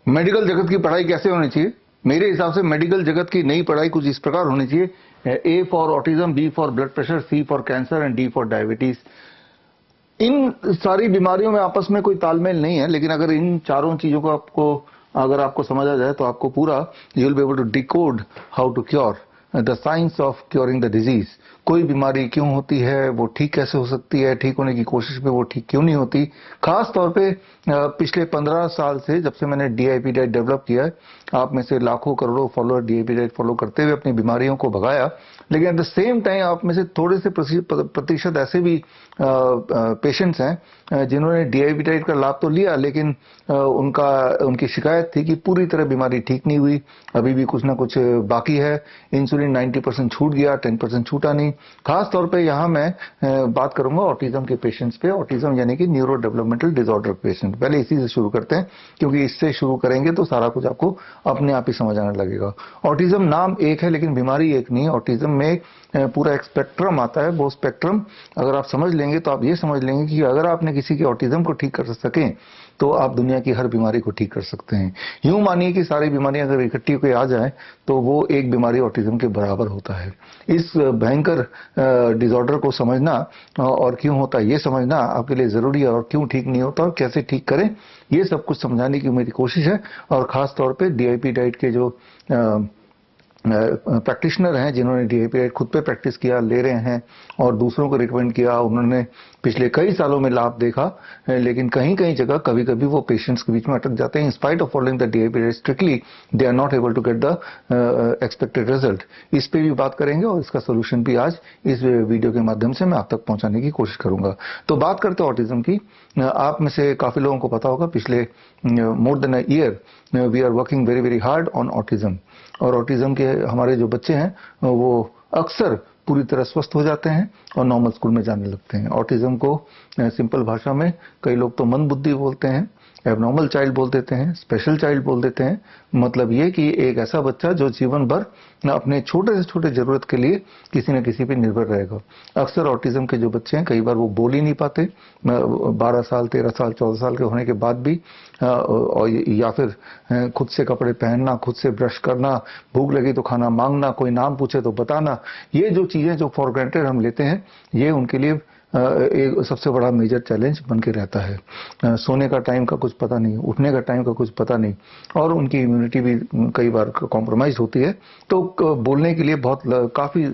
Medical जगत की पढ़ाई कैसे होनी चाहिए? मेरे हिसाब से मेडिकल जगत की नई पढ़ाई कुछ इस प्रकार होनी चाहिए: A for autism, B for blood pressure, C for cancer and D for diabetes. इन सारी बीमारियों में आपस में कोई तालमेल नहीं है, लेकिन अगर इन चारों चीजों को आपको समझा जाए तो आपको पूरा you will be able to decode how to cure the science of curing the disease. कोई बीमारी क्यों होती है, वो ठीक कैसे हो सकती है, ठीक होने की कोशिश में वो ठीक क्यों नहीं होती। खास तौर पे पिछले 15 साल से जब से मैंने डीआईपी डाइट डेवलप किया है, आप में से लाखों करोड़ों फॉलोअर डीआईपी डाइट फॉलो करते हुए अपनी बीमारियों को भगाया, लेकिन एट द सेम टाइम आप में से थोड़े से प्रतिशत ऐसे भी पेशेंट्स हैं जिन्होंने डीआईपी डाइट का लाभ तो लिया, लेकिन उनकी शिकायत थी कि पूरी तरह बीमारी ठीक नहीं हुई, अभी भी कुछ ना कुछ बाकी है। इंसुलिन 90% छूट गया, 10% छूटा नहीं। खास तौर पे यहाँ मैं बात करूंगा ऑटिज्म के पेशेंट्स पे, ऑटिज्म यानी कि न्यूरो डेवलपमेंटल डिसऑर्डर पेशेंट। पहले इसी से शुरू करते हैं, क्योंकि इससे शुरू करेंगे तो सारा कुछ आपको अपने आप ही समझ आने लगेगा। ऑटिज्म नाम एक है लेकिन बीमारी एक नहीं है। ऑटिज्म में पूरा एक स्पेक्ट्रम आता है। वो स्पेक्ट्रम अगर आप समझ लेंगे तो आप ये समझ लेंगे कि अगर आपने किसी के ऑटिज्म को ठीक कर सकें तो आप दुनिया की हर बीमारी को ठीक कर सकते हैं। यूं मानिए कि सारी बीमारियां अगर इकट्ठी होकर आ जाएं तो वो एक बीमारी ऑटिज्म के बराबर होता है। इस भयंकर डिसऑर्डर को समझना और क्यों होता है ये समझना आपके लिए जरूरी है, और क्यों ठीक नहीं होता और कैसे ठीक करें ये सब कुछ समझाने की मेरी कोशिश है। और खास तौर पे डीआईपी डाइट के जो प्रैक्टिशनर हैं, जिन्होंने डीआईपी डाइट खुद पे प्रैक्टिस किया, ले रहे हैं और दूसरों को रिकमेंड किया, उन्होंने पिछले कई सालों में लाभ देखा, लेकिन कहीं कहीं जगह कभी कभी वो पेशेंट्स के बीच में अटक जाते हैं। In spite of following the DIP diet strictly, they are not able to get the expected result. इस पे भी बात करेंगे और इसका सोल्यूशन भी आज इस वीडियो के माध्यम से मैं आप तक पहुंचाने की कोशिश करूंगा। तो बात करते हैं ऑटिज्म की। आप में से काफी लोगों को पता होगा पिछले more than a year we are working very very hard on autism. और ऑटिज्म के हमारे जो बच्चे हैं वो अक्सर पूरी तरह स्वस्थ हो जाते हैं और नॉर्मल स्कूल में जाने लगते हैं। ऑटिज्म को सिंपल भाषा में कई लोग तो मंद बुद्धि बोलते हैं, एबनॉर्मल चाइल्ड बोल देते हैं, स्पेशल चाइल्ड बोल देते हैं। मतलब ये कि एक ऐसा बच्चा जो जीवन भर अपने छोटे से छोटे जरूरत के लिए किसी न किसी पे निर्भर रहेगा। अक्सर ऑटिज्म के जो बच्चे हैं कई बार वो बोल ही नहीं पाते, 12 साल 13 साल 14 साल के होने के बाद भी, या फिर खुद से कपड़े पहनना, खुद से ब्रश करना, भूख लगी तो खाना मांगना, कोई नाम पूछे तो बताना, ये जो चीजें जो फॉर ग्रांटेड हम लेते हैं ये उनके लिए एक सबसे बड़ा मेजर चैलेंज बन के रहता है। सोने का टाइम का कुछ पता नहीं, उठने का टाइम का कुछ पता नहीं, और उनकी इम्यूनिटी भी कई बार कॉम्प्रोमाइज होती है। तो बोलने के लिए काफी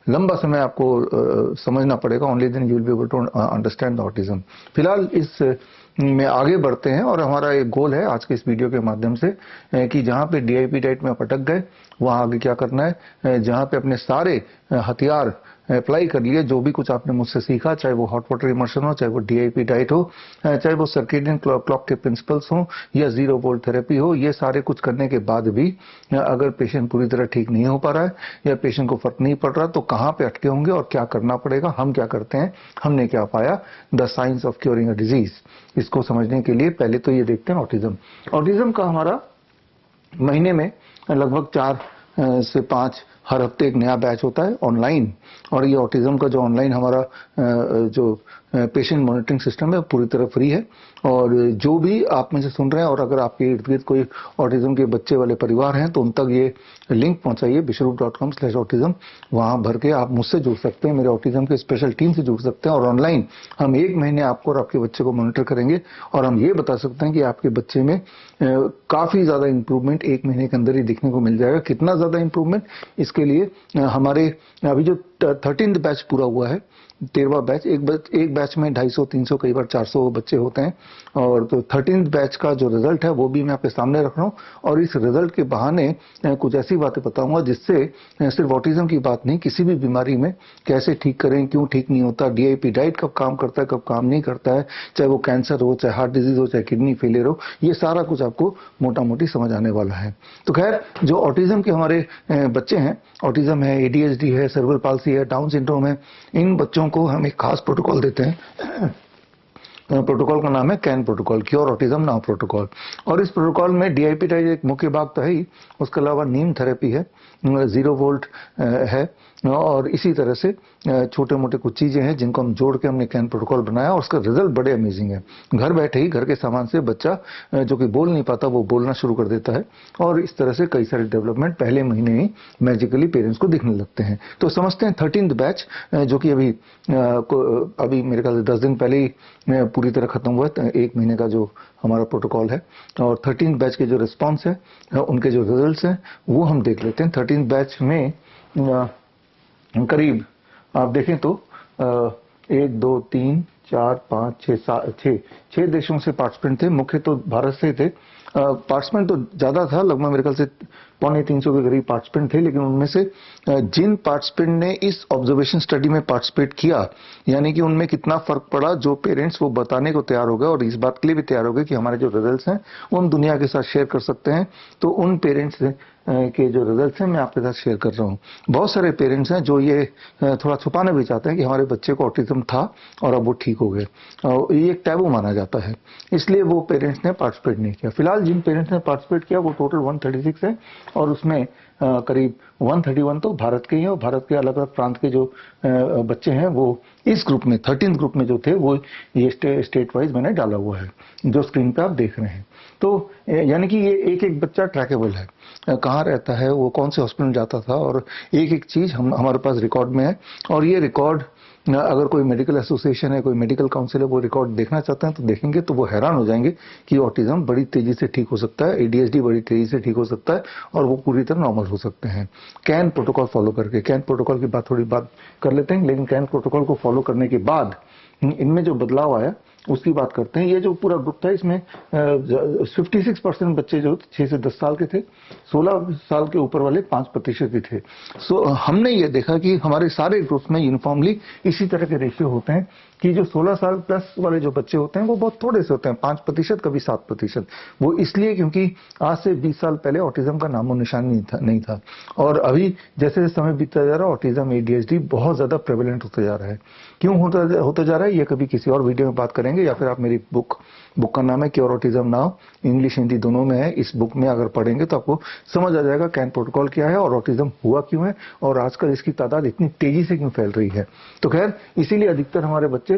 लंबा समय आपको समझना पड़ेगा। Only then you will be able to understand the autism. फिलहाल इस में आगे बढ़ते हैं और हमारा एक गोल है आज के इस वीडियो के माध्यम से कि जहां पे डीआईपी डाइट में अटक गए वहां आगे क्या करना है, जहां पे अपने सारे हथियार अप्लाई कर लिए, जो भी कुछ आपने मुझसे सीखा, चाहे वो हॉट वाटर इमर्शन हो, चाहे वो डीआईपी डाइट हो, चाहे वो सर्केडियन क्लॉक के प्रिंसिपल्स हो या जीरो वोल्ट थेरेपी हो, ये सारे कुछ करने के बाद भी अगर पेशेंट पूरी तरह ठीक नहीं हो पा रहा है या पेशेंट को फर्क नहीं पड़ रहा, तो कहां पे अटके होंगे और क्या करना पड़ेगा, हम क्या करते हैं, हमने क्या पाया, the science of curing a disease. इसको समझने के लिए पहले तो ये देखते हैं ऑटिज्म। ऑटिज्म का हमारा महीने में लगभग 4 से 5 हर हफ्ते एक नया बैच होता है ऑनलाइन। और ये ऑटिज्म का जो ऑनलाइन हमारा जो पेशेंट मॉनिटरिंग सिस्टम है पूरी तरह फ्री है। और जो भी आप में से सुन रहे हैं और अगर आपके इर्द गिर्द कोई ऑटिज्म के बच्चे वाले परिवार हैं तो उन तक ये लिंक पहुंचाइए bishrup.com/autism। वहां भर के आप मुझसे जुड़ सकते हैं, मेरे ऑटिज्म के स्पेशल टीम से जुड़ सकते हैं, और ऑनलाइन हम 1 महीने आपको और आपके बच्चे को मॉनिटर करेंगे और हम ये बता सकते हैं कि आपके बच्चे में काफी ज्यादा इंप्रूवमेंट 1 महीने के अंदर ही दिखने को मिल जाएगा। कितना ज्यादा इंप्रूवमेंट, इसके लिए हमारे अभी जो 13th बैच पूरा हुआ है, 13वां बैच, एक बैच में 250, 300, कई बार 400 बच्चे होते हैं। और तो 13th बैच का जो रिजल्ट है वो भी मैं आपके सामने रख रहा हूँ, और इस रिजल्ट के बहाने कुछ ऐसी बातें बताऊंगा जिससे सिर्फ ऑटिज्म की बात नहीं, किसी भी बीमारी में कैसे ठीक करें, क्यों ठीक नहीं होता, डीआईपी डाइट कब काम करता है, कब काम नहीं करता है, चाहे वो कैंसर हो, चाहे हार्ट डिजीज हो, चाहे किडनी फेलियर हो, ये सारा कुछ आपको मोटा मोटी समझ आने वाला है। तो खैर, जो ऑटिज्म के हमारे बच्चे हैं, ऑटिज्म है, एडीएचडी है, सेरेब्रल पाल्सी है, डाउन सिंड्रोम है, इन बच्चों को हम एक खास प्रोटोकॉल देते हैं। प्रोटोकॉल का नाम है can protocol, cure autism now protocol. और इस प्रोटोकॉल में डीआईपी डाइट एक मुख्य भाग तो है ही, उसके अलावा नीम थेरेपी है, जीरो वोल्ट है, और इसी तरह से छोटे मोटे कुछ चीजें हैं जिनको हम जोड़ के हमने कैन प्रोटोकॉल बनाया और उसका रिजल्ट बड़े अमेजिंग है। घर बैठे ही घर के सामान से बच्चा जो कि बोल नहीं पाता वो बोलना शुरू कर देता है और इस तरह से कई सारे डेवलपमेंट पहले महीने ही मैजिकली पेरेंट्स को दिखने लगते हैं। तो समझते हैं 13th बैच जो कि अभी मेरे ख्याल से 10 दिन पहले ही पूरी तरह खत्म हुआ, 1 महीने का जो हमारा प्रोटोकॉल है, और 13th बैच के जो रिस्पॉन्स है उनके जो रिजल्ट्स हैं वो हम देख लेते हैं। 13th बैच में करीब आप देखें तो 1 2 3 4 5 6 7 6 देशों से पार्टिसिपेंट थे। मुख्य तो भारत से थे। पार्टिसिपेंट तो ज्यादा था, लगभग मेरे ख्याल से 250 के करीब पार्टिसिपेंट थे, लेकिन उनमें से जिन पार्टिसिपेंट ने इस ऑब्जर्वेशन स्टडी में पार्टिसिपेट किया, यानी कि उनमें कितना फर्क पड़ा, जो पेरेंट्स वो बताने को तैयार हो गए और इस बात के लिए भी तैयार हो गए कि हमारे जो रिजल्ट्स हैं उन दुनिया के साथ शेयर कर सकते हैं, तो उन पेरेंट्स के जो रिजल्ट्स हैं मैं आपके साथ शेयर कर रहा हूँ। बहुत सारे पेरेंट्स हैं जो ये थोड़ा छुपाना भी चाहते हैं कि हमारे बच्चे को ऑटिज्म था और अब वो ठीक हो गए, ये एक टैबू माना जाता है, इसलिए वो पेरेंट्स ने पार्टिसिपेट नहीं किया। फिलहाल जिन पेरेंट्स ने पार्टिसिपेट किया वो टोटल 136 है और उसमें करीब 131 तो भारत के ही हैं और भारत के अलग अलग प्रांत के जो बच्चे हैं वो इस ग्रुप में 13th ग्रुप में जो थे वो ये स्टेट वाइज मैंने डाला हुआ है जो स्क्रीन पे आप देख रहे हैं। तो यानी कि ये एक एक बच्चा ट्रैकेबल है, कहाँ रहता है, वो कौन से हॉस्पिटल जाता था, और एक एक चीज हमारे पास रिकॉर्ड में है। और ये रिकॉर्ड अगर कोई मेडिकल एसोसिएशन है, कोई मेडिकल काउंसिल है, वो रिकॉर्ड देखना चाहते हैं तो देखेंगे तो वो हैरान हो जाएंगे कि ऑटिज्म बड़ी तेजी से ठीक हो सकता है, एडीएचडी बड़ी तेजी से ठीक हो सकता है और वो पूरी तरह नॉर्मल हो सकते हैं कैन प्रोटोकॉल फॉलो करके। कैन प्रोटोकॉल की थोड़ी बात कर लेते हैं, लेकिन कैन प्रोटोकॉल को फॉलो करने के बाद इनमें जो बदलाव आया उसकी बात करते हैं। ये जो पूरा ग्रुप था इसमें 56% बच्चे जो 6 से 10 साल के थे, 16 साल के ऊपर वाले 5% ही थे। हमने ये देखा कि हमारे सारे ग्रुप्स में यूनिफॉर्मली इसी तरह के रेशियो होते हैं कि जो 16 साल प्लस वाले जो बच्चे होते हैं वो बहुत थोड़े से होते हैं, 5%, कभी 7%। वो इसलिए क्योंकि आज से 20 साल पहले ऑटिज्म का नामो निशान नहीं था और अभी जैसे जैसे समय बीतता जा रहा है ऑटिज्म एडीएचडी बहुत ज्यादा प्रेवलेंट होता जा रहा है। क्यों होता जा रहा है ये कभी किसी और वीडियो में बात करेंगे, या फिर आप मेरी बुक का नाम है cure autism now, English Hindi दोनों में है। इस बुक में अगर पढ़ेंगे तो आपको समझ आ जाएगा कैन प्रोटोकॉल क्या है और ऑटिज्म हुआ क्यों है और आजकल इसकी तादाद इतनी तेजी से क्यों फैल रही है। तो खैर इसीलिए अधिकतर हमारे बच्चे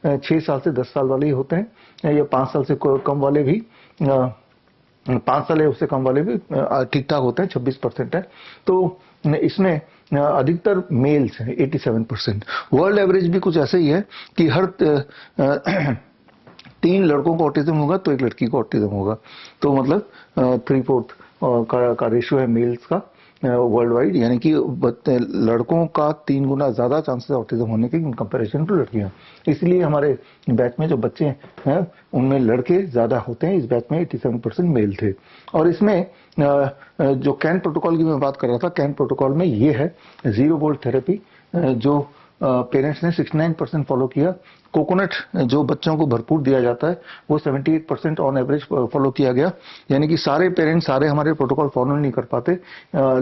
6 साल से 10 साल वाले ही होते हैं, या 5 साल से कम वाले भी, 5 साल या उससे कम वाले भी ठीक ठाक होते हैं, 26% है। तो इसमें अधिकतर मेल्स हैं 87%। वर्ल्ड एवरेज भी कुछ ऐसे ही है कि हर 3 लड़कों को ऑटिज्म होगा तो 1 लड़की को ऑटिज्म होगा। तो मतलब 3/4 का रेशियो है मेल्स का वर्ल्ड वाइड, यानी कि लड़कों का 3 गुना ज्यादा चांसेस ऑटिज्म होने के इन कंपैरिजन टू लड़कियां। इसलिए हमारे बैच में जो बच्चे हैं उनमें लड़के ज्यादा होते हैं। इस बैच में 87% मेल थे। और इसमें जो कैन प्रोटोकॉल की मैं बात कर रहा था, कैन प्रोटोकॉल में ये है 0 वोल्ट थेरेपी जो पेरेंट्स ने 69% फॉलो किया। कोकोनट जो बच्चों को भरपूर दिया जाता है वो 78% ऑन एवरेज फॉलो किया गया। यानी कि सारे पेरेंट्स सारे हमारे प्रोटोकॉल फॉलो नहीं कर पाते,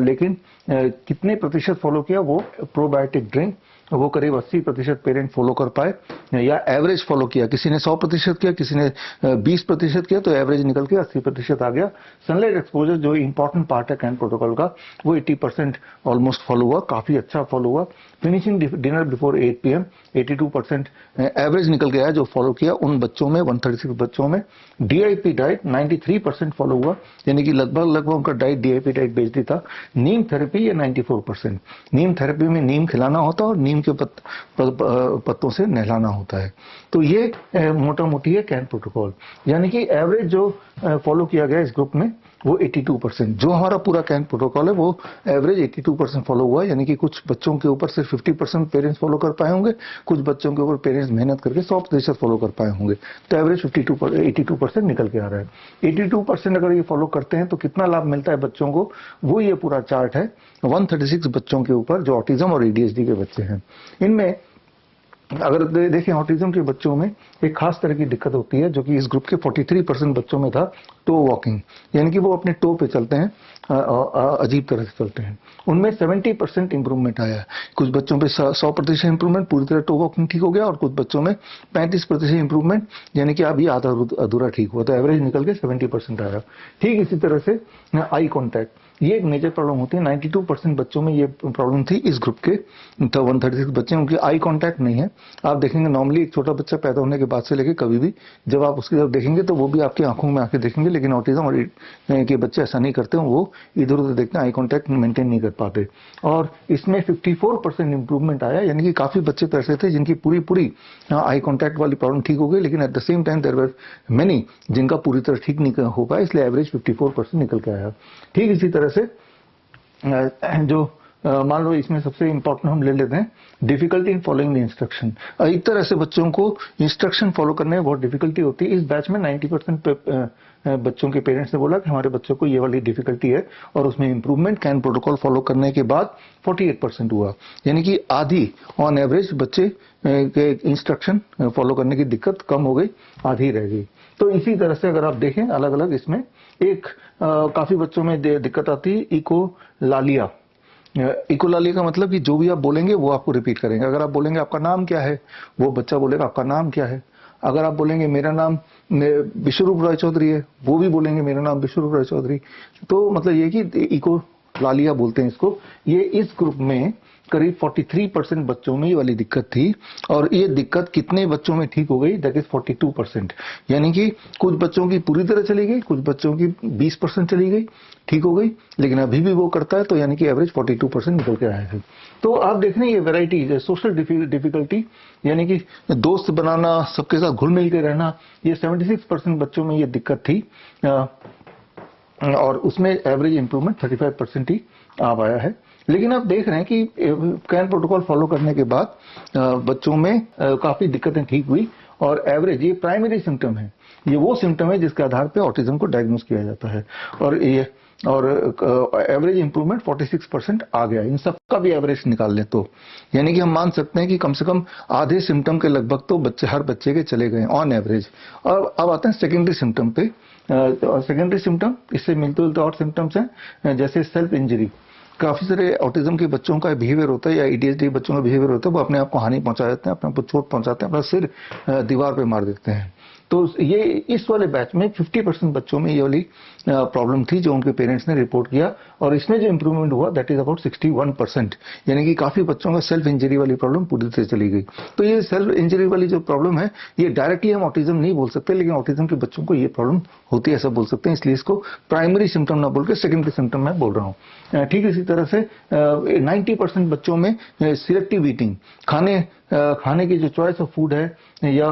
लेकिन कितने प्रतिशत फॉलो किया वो प्रोबायोटिक ड्रिंक वो करीब 80% पेरेंट फॉलो कर पाए, या एवरेज फॉलो किया। किसी ने 100% किया, किसी ने 20% किया, तो एवरेज निकल के 80% आ गया। सनलाइट एक्सपोजर जो इंपॉर्टेंट पार्ट है कैन प्रोटोकॉल का वो 80% ऑलमोस्ट फॉलो हुआ, काफी अच्छा फॉलो हुआ। Finishing dinner before 8 PM 82% average निकल गया जो फॉलो किया उन बच्चों में, 136 बच्चों में। डीआईपी डाइट 93% फॉलो हुआ, यानी कि लगभग उनका डाइट डीआईपी डाइट बेस्ड था। नीम थेरेपी ये 94%। नीम थेरेपी में नीम खिलाना होता है और नीम के पत्तों से नहलाना होता है। तो ये मोटा मोटी है कैन प्रोटोकॉल। यानी कि एवरेज जो फॉलो किया गया इस ग्रुप में वो 82%। जो हमारा पूरा कैन प्रोटोकॉल है वो एवरेज 82% फॉलो हुआ, यानी कि कुछ बच्चों के ऊपर सिर्फ 50% पेरेंट्स फॉलो कर पाए होंगे, कुछ बच्चों के ऊपर पेरेंट्स मेहनत करके 100% फॉलो कर पाए होंगे। तो एवरेज 82% निकल के आ रहा है। 82% अगर ये फॉलो करते हैं तो कितना लाभ मिलता है बच्चों को, वो ये पूरा चार्ट है 136 बच्चों के ऊपर जो ऑटिज्म और एडीएचडी के बच्चे हैं। इनमें अगर देखें ऑटिज्म के बच्चों में एक खास तरह की दिक्कत होती है जो कि इस ग्रुप के 43% बच्चों में था, टो वॉकिंग, यानी कि वो अपने टो पे चलते हैं, अजीब तरह से चलते हैं। उनमें 70% इंप्रूवमेंट आया है। कुछ बच्चों पे 100% इंप्रूवमेंट, पूरी तरह टो वॉकिंग ठीक हो गया, और कुछ बच्चों में 35% इंप्रूवमेंट, यानी कि अभी आधा अधूरा ठीक हुआ। तो एवरेज निकल के 70% आया। ठीक इसी तरह से आई कॉन्टैक्ट, ये एक मेजर प्रॉब्लम होती है। 92% बच्चों में ये प्रॉब्लम थी इस ग्रुप के। 136 बच्चे, उनकी आई कांटेक्ट नहीं है। आप देखेंगे नॉर्मली एक छोटा बच्चा पैदा होने के बाद से लेके कभी भी जब आप उसकी तरफ देखेंगे तो वो भी आपकी आंखों में आके देखेंगे, लेकिन ऑटिज्म और के बच्चे ऐसा नहीं करते, वो इधर उधर देखते हैं, आई कांटेक्ट मेंटेन नहीं कर पाते। और इसमें 54% इंप्रूवमेंट आया, यानी कि काफी बच्चे तो ऐसे थे जिनकी पूरी आई कांटेक्ट वाली प्रॉब्लम ठीक हो गई, लेकिन at the same time there were many जिनका पूरी तरह ठीक नहीं हो पाया, इसलिए एवरेज 54% निकल के आया। ठीक इसी तरह से जो मान लो इसमें सबसे इंपॉर्टेंट हम ले लेते हैं difficulty in following the instruction. एक तरह से बच्चों को इंस्ट्रक्शन फॉलो करने में बहुत डिफिकल्टी होती है। इस बैच में 90% बच्चों के पेरेंट्स ने बोला कि हमारे बच्चों को ये वाली डिफिकल्टी है, और उसमें इंप्रूवमेंट कैन प्रोटोकॉल फॉलो करने के बाद 48% हुआ, यानी कि आधी ऑन एवरेज बच्चे के इंस्ट्रक्शन फॉलो करने की दिक्कत कम हो गई, आधी रह गई। तो इसी तरह से अगर आप देखें अलग अलग इसमें एक काफी बच्चों में दिक्कत आती है इकोलालिया। इकोलालिया का मतलब कि जो भी आप बोलेंगे वो आपको रिपीट करेंगे। अगर आप बोलेंगे आपका नाम क्या है, वो बच्चा बोलेगा आपका नाम क्या है। अगर आप बोलेंगे मेरा नाम विश्वरूप राय चौधरी है, वो भी बोलेंगे मेरा नाम विश्वरूप राय चौधरी। तो मतलब ये कि इकोलालिया बोलते हैं इसको। ये इस ग्रुप में करीब 43% बच्चों में ये वाली दिक्कत थी, और ये दिक्कत कितने बच्चों में ठीक हो गई, दैट इज 42%। यानी कि कुछ बच्चों की पूरी तरह चली गई, कुछ बच्चों की 20% चली गई, ठीक हो गई, लेकिन अभी भी वो करता है, तो यानी कि एवरेज 42% निकल के आया है। तो आप देख रहे हैं ये वेराइटी, सोशल डिफिकल्टी यानी कि दोस्त बनाना, सबके साथ घुल मिल के रहना, ये 76% बच्चों में ये दिक्कत थी, और उसमें एवरेज इंप्रूवमेंट 35% ही आ पाया है। लेकिन आप देख रहे हैं कि कैन प्रोटोकॉल फॉलो करने के बाद बच्चों में काफी दिक्कतें ठीक हुई, और एवरेज ये प्राइमरी सिम्टम है, ये वो सिम्टम है जिसके आधार पे ऑटिज्म को डायग्नोज किया जाता है, और एवरेज इंप्रूवमेंट 46% आ गया। इन सब का भी एवरेज निकाल लें तो यानी कि हम मान सकते हैं कि कम से कम आधे सिम्टम के लगभग तो हर बच्चे के चले गए ऑन एवरेज। और अब आते हैं सेकेंडरी सिम्टम पे। सेकेंडरी सिम्टम इससे मिलते जुलते और सिम्टम्स हैं, जैसे सेल्फ इंजरी। काफी सारे ऑटिज्म के बच्चों का बिहेवियर होता है, या एडीएचडी बच्चों का बिहेवियर होता है, वो अपने आप को हानि पहुंचा देते हैं, अपने आप को चोट पहुंचाते हैं, अपना सिर दीवार पे मार देते हैं। तो ये इस वाले बैच में 50% बच्चों में ये वाली प्रॉब्लम थी जो उनके पेरेंट्स ने रिपोर्ट किया, और इसमें जो इंप्रूवमेंट हुआ दैट इज अबाउट 61%, यानी कि काफी बच्चों का सेल्फ इंजरी वाली प्रॉब्लम पूरी तरह चली गई। तो ये सेल्फ इंजरी वाली जो प्रॉब्लम है, ये डायरेक्टली हम ऑटिज्म नहीं बोल सकते, लेकिन ऑटिज्म के बच्चों को ये प्रॉब्लम होती है ऐसा बोल सकते हैं, इसलिए इसको प्राइमरी सिम्टम ना बोल के सेकेंडरी सिम्टम मैं बोल रहा हूँ। ठीक इसी तरह से 90% बच्चों में सिलेक्टिव ईटिंग, खाने की जो चॉइस ऑफ फूड है, या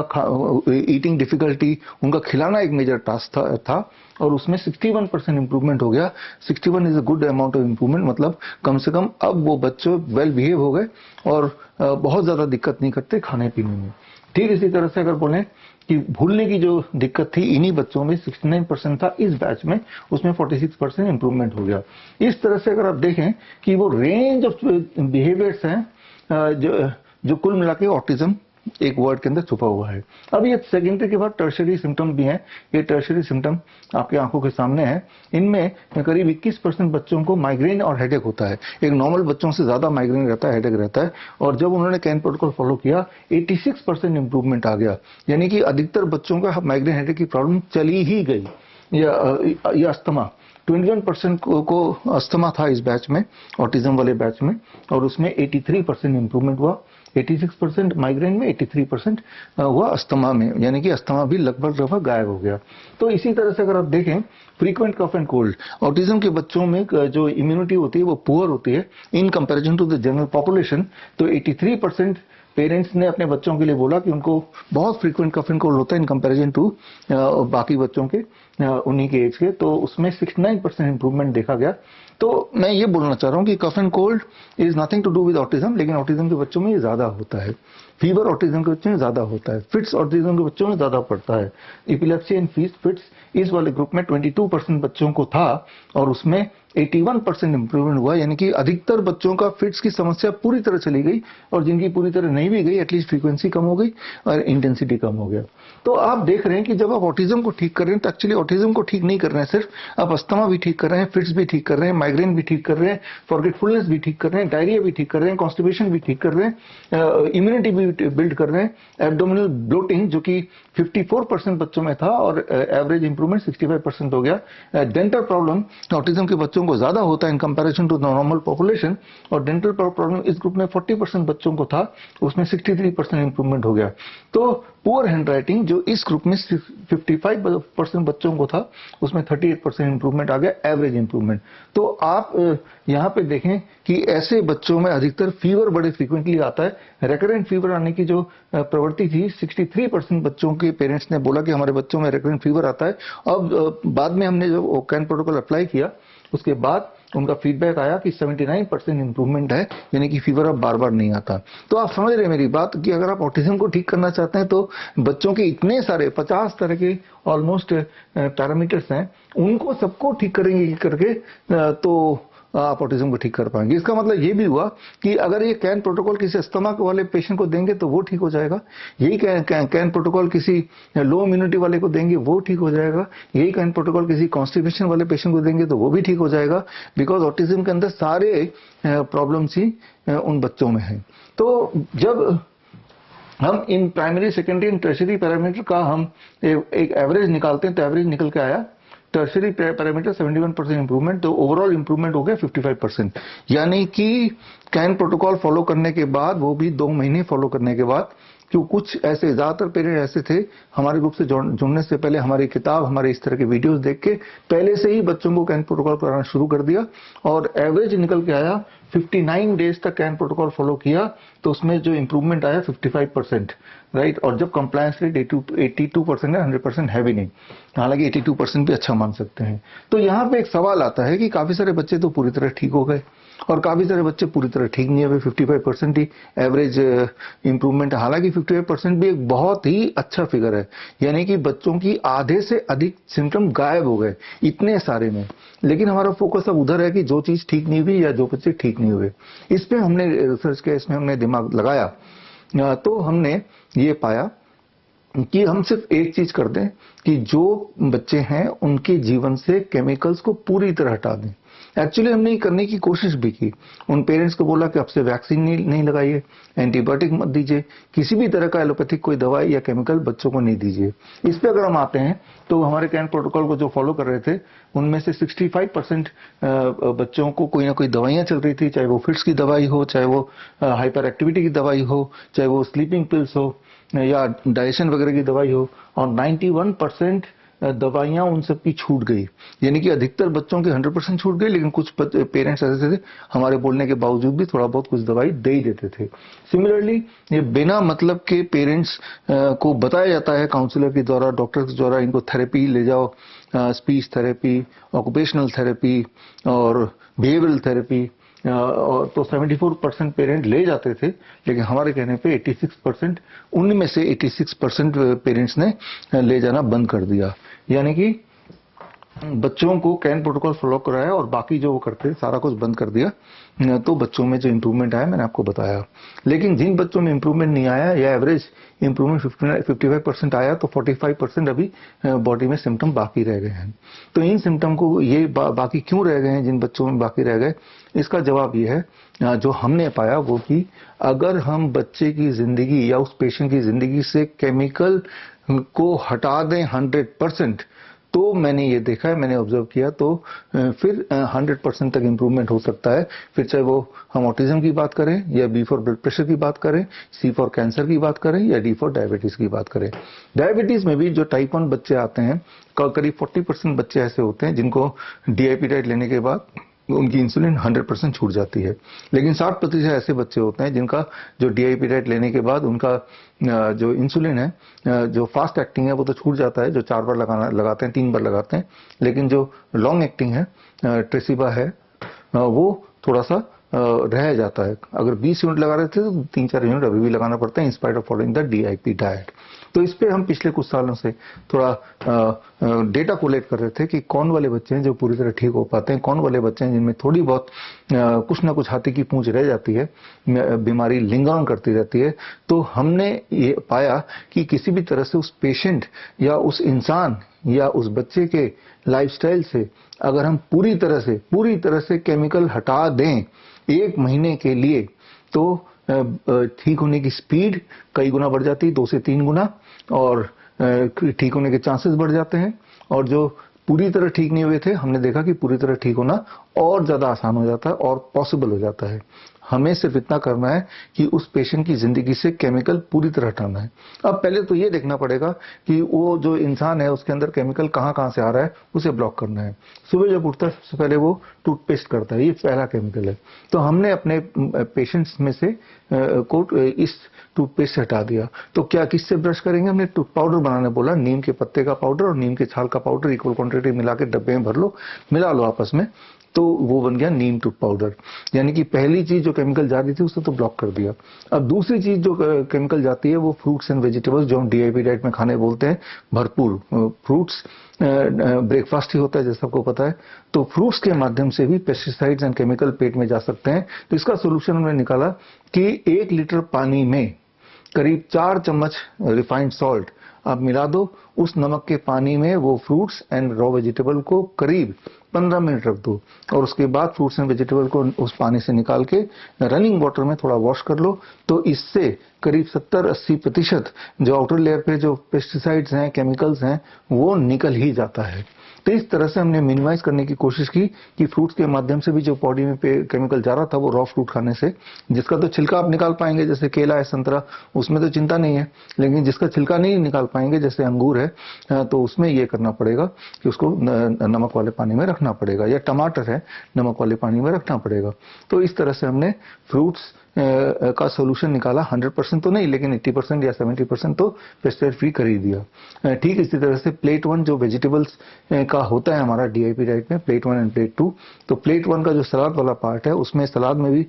ईटिंग डिफिकल्टी, उनका खिलाना एक मेजर टास्क था, और उसमें 61% इंप्रूवमेंट हो गया। 61 is a good amount of improvement, मतलब कम से कम अब वो बच्चे वेल बिहेव हो गए और बहुत ज्यादा दिक्कत नहीं करते खाने पीने में। ठीक इसी तरह से अगर बोलें कि भूलने की जो दिक्कत थी इन्हीं बच्चों में 69% था इस बैच में, उसमें 46% इंप्रूवमेंट हो गया। इस तरह से अगर आप देखें कि वो रेंज ऑफ बिहेवियर्स हैं जो कुल मिला के ऑटिज्म एक वर्ड के अंदर छुपा हुआ है। अब ये सेकेंडरी के बाद टर्शियरी सिम्टम भी हैं। ये टर्शियरी सिम्टम आपके आंखों के सामने है। इनमें करीब 21% बच्चों को माइग्रेन और हेडेक होता है। एक नॉर्मल बच्चों से ज्यादा माइग्रेन रहता है, हेडेक रहता है, और जब उन्होंने कैन प्रोटोकॉल फॉलो किया 86% इंप्रूवमेंट आ गया, यानी कि अधिकतर बच्चों का माइग्रेन हेडेक की प्रॉब्लम चली ही गई। या अस्थमा, 21% को अस्थमा था इस बैच में, ऑटिज्म वाले बैच में, और उसमें 83% इंप्रूवमेंट हुआ। 86% माइग्रेन में, 83% हुआ अस्थमा में, यानी कि अस्थमा भी लगभग गायब हो गया। तो इसी तरह से अगर आप देखें frequent cough and cold, autism के बच्चों में जो इम्यूनिटी होती है वो पुअर होती है in comparison to the general population. तो 83% पेरेंट्स ने अपने बच्चों के लिए बोला कि उनको बहुत फ्रीक्वेंट कफ एंड कोल्ड होता है इन कंपैरिजन टू बाकी बच्चों के उन्हीं के एज के। तो उसमें 69% इंप्रूवमेंट देखा गया। तो मैं ये बोलना चाह रहा हूँ कि cough and cold is nothing to do with autism, लेकिन ऑटिज्म के बच्चों में ये ज्यादा होता है। फीवर ऑटिज्म के बच्चों में ज्यादा होता है। फिट्स ऑटिज्म के बच्चों में ज्यादा पड़ता है। एपिलेप्सी एंड फिट्स इस वाले ग्रुप में 22% बच्चों को था, और उसमें 81% इंप्रूवमेंट हुआ, यानी कि अधिकतर बच्चों का फिट्स की समस्या पूरी तरह चली गई, और जिनकी पूरी तरह नहीं भी गई एटलीस्ट फ्रीक्वेंसी कम हो गई और इंटेंसिटी कम हो गया। तो आप देख रहे हैं कि जब आप ऑटिज्म को ठीक कर रहे हैं तो एक्चुअली ऑटिज्म को ठीक नहीं कर रहे हैं सिर्फ, आप अस्थमा भी ठीक कर रहे हैं, फिट्स भी ठीक कर रहे हैं, माइग्रेन भी ठीक कर रहे हैं, फॉरगेटफुलनेस भी ठीक कर रहे हैं, डायरिया भी ठीक कर रहे हैं, कॉन्स्टिपेशन भी ठीक कर रहे हैं, इम्यूनिटी भी बिल्ड कर रहे हैं, एब्डोमिनल ब्लोटिंग जो कि 54% बच्चों में था और एवरेज इंप्रूवमेंट 65% हो गया। डेंटल प्रॉब्लम ऑटिज्म के बच्चों बच्चों को ज्यादा होता है in comparison to the normal population, और डेंटल प्रॉब्लम इस ग्रुप में 40% बच्चों को था, उसमें 63% इंप्रूवमेंट हो गया। तो पुअर हैंड राइटिंग जो इस ग्रुप में 55% बच्चों को था, उसमें 38% इंप्रूवमेंट आ गया, एवरेज इंप्रूवमेंट। तो आप यहाँ पे देखें कि ऐसे बच्चों में अधिकतर फीवर बड़े फ्रीक्वेंटली आता है। रेकरेंट फीवर आने की जो प्रवृत्ति थी, 63% बच्चों के पेरेंट्स ने बोला कि हमारे बच्चों में रेकरेंट फीवर आता है। अब बाद में हमने जो कैन प्रोटोकॉल अप्लाई किया, उसके बाद उनका फीडबैक आया कि 79% इंप्रूवमेंट है, यानी कि फीवर अब बार बार नहीं आता। तो आप समझ रहे हैं मेरी बात कि अगर आप ऑटिज्म को ठीक करना चाहते हैं तो बच्चों के इतने सारे 50 तरह के ऑलमोस्ट पैरामीटर्स हैं, उनको सबको ठीक करेंगे करके तो आप ऑटिज्म को ठीक कर पाएंगे। इसका मतलब ये भी हुआ कि अगर ये कैन प्रोटोकॉल किसी अस्थमा वाले पेशेंट को देंगे तो वो ठीक हो जाएगा, यही कैन प्रोटोकॉल किसी लो इम्यूनिटी वाले को देंगे वो ठीक हो जाएगा, यही कैन प्रोटोकॉल किसी कॉन्स्टिपेशन वाले पेशेंट को देंगे तो वो भी ठीक हो जाएगा, बिकॉज ऑटिज्म के अंदर सारे प्रॉब्लम्स ही उन बच्चों में है। तो जब हम in primary, secondary and tertiary parameter का हम एक एवरेज निकालते हैं, तो एवरेज निकल के आया टर्शियरी पैरामीटर 71% इंप्रूवमेंट, तो ओवरऑल इंप्रूवमेंट हो गया 55%। यानी कि कैन प्रोटोकॉल फॉलो करने के बाद, वो भी 2 महीने फॉलो करने के बाद, क्यों कुछ ऐसे ज्यादातर पेरेंट ऐसे थे हमारे ग्रुप से जुड़ने से पहले हमारी किताब, हमारे इस तरह के वीडियोस देख के पहले से ही बच्चों को कैन प्रोटोकॉल कराना शुरू कर दिया, और एवरेज निकल के आया 59 डेज तक कैन प्रोटोकॉल फॉलो किया तो उसमें जो इंप्रूवमेंट आया 55%, राइट। और जब कंप्लायंस रेट 82% है, 100% है भी नहीं, हालांकि 82% भी अच्छा मान सकते हैं। तो यहाँ पे एक सवाल आता है कि काफी सारे बच्चे तो पूरी तरह ठीक हो गए और काफी सारे बच्चे पूरी तरह ठीक नहीं हुए, 55% ही एवरेज इंप्रूवमेंट है। हालांकि 55% भी एक बहुत ही अच्छा फिगर है, यानी कि बच्चों की आधे से अधिक सिम्टम गायब हो गए इतने सारे में। लेकिन हमारा फोकस अब उधर है कि जो चीज ठीक नहीं हुई या जो बच्चे ठीक नहीं हुए, इस पे हमने रिसर्च किया, इसमें हमने दिमाग लगाया, तो हमने ये पाया कि हम सिर्फ एक चीज कर दें कि जो बच्चे हैं उनके जीवन से केमिकल्स को पूरी तरह हटा दें। एक्चुअली हमने ये करने की कोशिश भी की, उन पेरेंट्स को बोला कि अब से वैक्सीन नहीं लगाइए, एंटीबायोटिक मत दीजिए, किसी भी तरह का एलोपैथिक कोई दवाई या केमिकल बच्चों को नहीं दीजिए। इस पे अगर हम आते हैं तो हमारे कैन प्रोटोकॉल को जो फॉलो कर रहे थे उनमें से 65% बच्चों को कोई ना कोई दवाइयां चल रही थी, चाहे वो फिट्स की दवाई हो, चाहे वो हाइपर एक्टिविटी की दवाई हो, चाहे वो स्लीपिंग पिल्स हो या डाइजेशन वगैरह की दवाई हो, और 91% दवाइयां उन सब की छूट गई। यानी कि अधिकतर बच्चों की 100% छूट गई, लेकिन कुछ पेरेंट्स ऐसे थे हमारे बोलने के बावजूद भी थोड़ा बहुत कुछ दवाई दे ही देते थे। सिमिलरली ये बिना मतलब के पेरेंट्स को बताया जाता है काउंसलर के द्वारा, डॉक्टर के द्वारा, इनको थेरेपी ले जाओ, स्पीच थेरेपी, ऑक्यूपेशनल थेरेपी और बिहेवियरल थेरेपी, और तो 74% पेरेंट ले जाते थे, लेकिन हमारे कहने पे 86%, उनमें से 86% पेरेंट्स ने ले जाना बंद कर दिया। यानी कि बच्चों को कैन प्रोटोकॉल फॉलो कराया और बाकी जो वो करते सारा कुछ बंद कर दिया। तो बच्चों में जो इंप्रूवमेंट आया मैंने आपको बताया। लेकिन जिन बच्चों में इंप्रूवमेंट नहीं आया या एवरेज इंप्रूवमेंट 55% आया, तो 45% अभी बॉडी में सिम्टम बाकी रह गए हैं। तो इन सिम्टम को ये बाकी क्यों रह गए हैं, जिन बच्चों में बाकी रह गए, इसका जवाब ये है जो हमने पाया वो कि अगर हम बच्चे की जिंदगी या उस पेशेंट की जिंदगी से केमिकल को हटा दें 100%, तो मैंने ये देखा है, मैंने ऑब्जर्व किया, तो फिर 100% तक इंप्रूवमेंट हो सकता है। फिर चाहे वो हम ऑटिज्म की बात करें या बी फॉर ब्लड प्रेशर की बात करें, सी फॉर कैंसर की बात करें या डी फॉर डायबिटीज की बात करें। डायबिटीज में भी जो टाइप 1 बच्चे आते हैं, करीब 40% बच्चे ऐसे होते हैं जिनको DIP डाइट लेने के बाद उनकी इंसुलिन 100% छूट जाती है। लेकिन 60% ऐसे बच्चे होते हैं जिनका जो DIP डाइट लेने के बाद उनका जो इंसुलिन है, जो फास्ट एक्टिंग है, वो तो छूट जाता है, जो 4 बार लगाते हैं, 3 बार लगाते हैं। लेकिन जो लॉन्ग एक्टिंग है, ट्रेसिबा है, वो थोड़ा सा रह जाता है। अगर 20 यूनिट लगा रहे थे तो 3-4 यूनिट अभी भी लगाना पड़ता है, इन spite of following the DIP diet. तो इस पे हम पिछले कुछ सालों से थोड़ा डेटा कोलेक्ट कर रहे थे कि कौन वाले बच्चे हैं जो पूरी तरह ठीक हो पाते हैं, कौन वाले बच्चे हैं जिनमें थोड़ी बहुत कुछ ना कुछ हाथी की पूंछ रह जाती है, बीमारी लिंगर ऑन करती रहती है। तो हमने ये पाया कि किसी भी तरह से उस पेशेंट या उस इंसान या उस बच्चे के लाइफस्टाइल से अगर हम पूरी तरह से केमिकल हटा दें 1 महीने के लिए, तो ठीक होने की स्पीड कई गुना बढ़ जाती है, 2 से 3 गुना, और ठीक होने के चांसेस बढ़ जाते हैं। और जो पूरी तरह ठीक नहीं हुए थे, हमने देखा कि पूरी तरह ठीक होना और ज्यादा आसान हो जाता है और पॉसिबल हो जाता है। हमें सिर्फ इतना करना है कि उस पेशेंट की जिंदगी से केमिकल पूरी तरह हटाना है। अब पहले तो ये देखना पड़ेगा कि वो जो इंसान है उसके अंदर केमिकल कहाँ कहाँ से आ रहा है, उसे ब्लॉक करना है। सुबह जब उठता है सबसे पहले वो टूथपेस्ट करता है, ये पहला केमिकल है। तो हमने अपने पेशेंट्स में से इस टूथपेस्ट से हटा दिया। तो क्या किससे ब्रश करेंगे? हमने टूथ पाउडर बनाने बोला, नीम के पत्ते का पाउडर और नीम के छाल का पाउडर इक्वल क्वांटिटी मिला के डब्बे में भर लो, मिला लो आपस में, तो वो बन गया नीम टूथ पाउडर। यानी कि पहली चीज जो केमिकल जा रही थी उसने तो ब्लॉक कर दिया। अब दूसरी चीज जो केमिकल जाती है वो फ्रूट्स एंड वेजिटेबल्स, जो हम डीआईपी डाइट में खाने बोलते हैं, भरपूर फ्रूट्स, ब्रेकफास्ट ही होता है जैसा आपको पता है। तो फ्रूट्स के माध्यम से भी पेस्टिसाइड्स एंड केमिकल पेट में जा सकते हैं। तो इसका सोल्यूशन हमने निकाला कि 1 लीटर पानी में करीब 4 चम्मच रिफाइंड सॉल्ट आप मिला दो। उस नमक के पानी में वो फ्रूट्स एंड रॉ वेजिटेबल को करीब 15 मिनट रख दो और उसके बाद फ्रूट्स एंड वेजिटेबल को उस पानी से निकाल के रनिंग वाटर में थोड़ा वॉश कर लो। तो इससे करीब 70-80% जो आउटर लेयर पे जो पेस्टिसाइड्स हैं, केमिकल्स हैं, वो निकल ही जाता है। तो इस तरह से हमने मिनिमाइज करने की कोशिश की कि फ्रूट्स के माध्यम से भी जो बॉडी में केमिकल जा रहा था वो रॉ फ्रूट खाने से, जिसका तो छिलका आप निकाल पाएंगे जैसे केला है, संतरा, उसमें तो चिंता नहीं है, लेकिन जिसका छिलका नहीं निकाल पाएंगे जैसे अंगूर है, तो उसमें ये करना पड़ेगा कि उसको नमक वाले पानी में रखना पड़ेगा, या टमाटर है नमक वाले पानी में रखना पड़ेगा। तो इस तरह से हमने फ्रूट्स का सोल्यूशन निकाला। 100% तो नहीं, लेकिन 80% या 70% तो पेस्टिसाइड फ्री कर ही दिया। ठीक इसी तरह से प्लेट 1 जो वेजिटेबल्स का होता है हमारा डीआईपी डाइट में, प्लेट 1 एंड प्लेट 2, तो प्लेट 1 का जो सलाद वाला पार्ट है उसमें सलाद में भी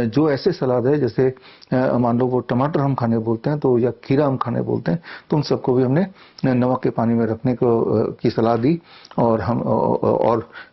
जो ऐसे सलाद है जैसे मान लो वो टमाटर हम खाने बोलते हैं तो, या खीरा हम खाने बोलते हैं, तो उन सबको भी हमने नमक के पानी में रखने की सलाह दी। और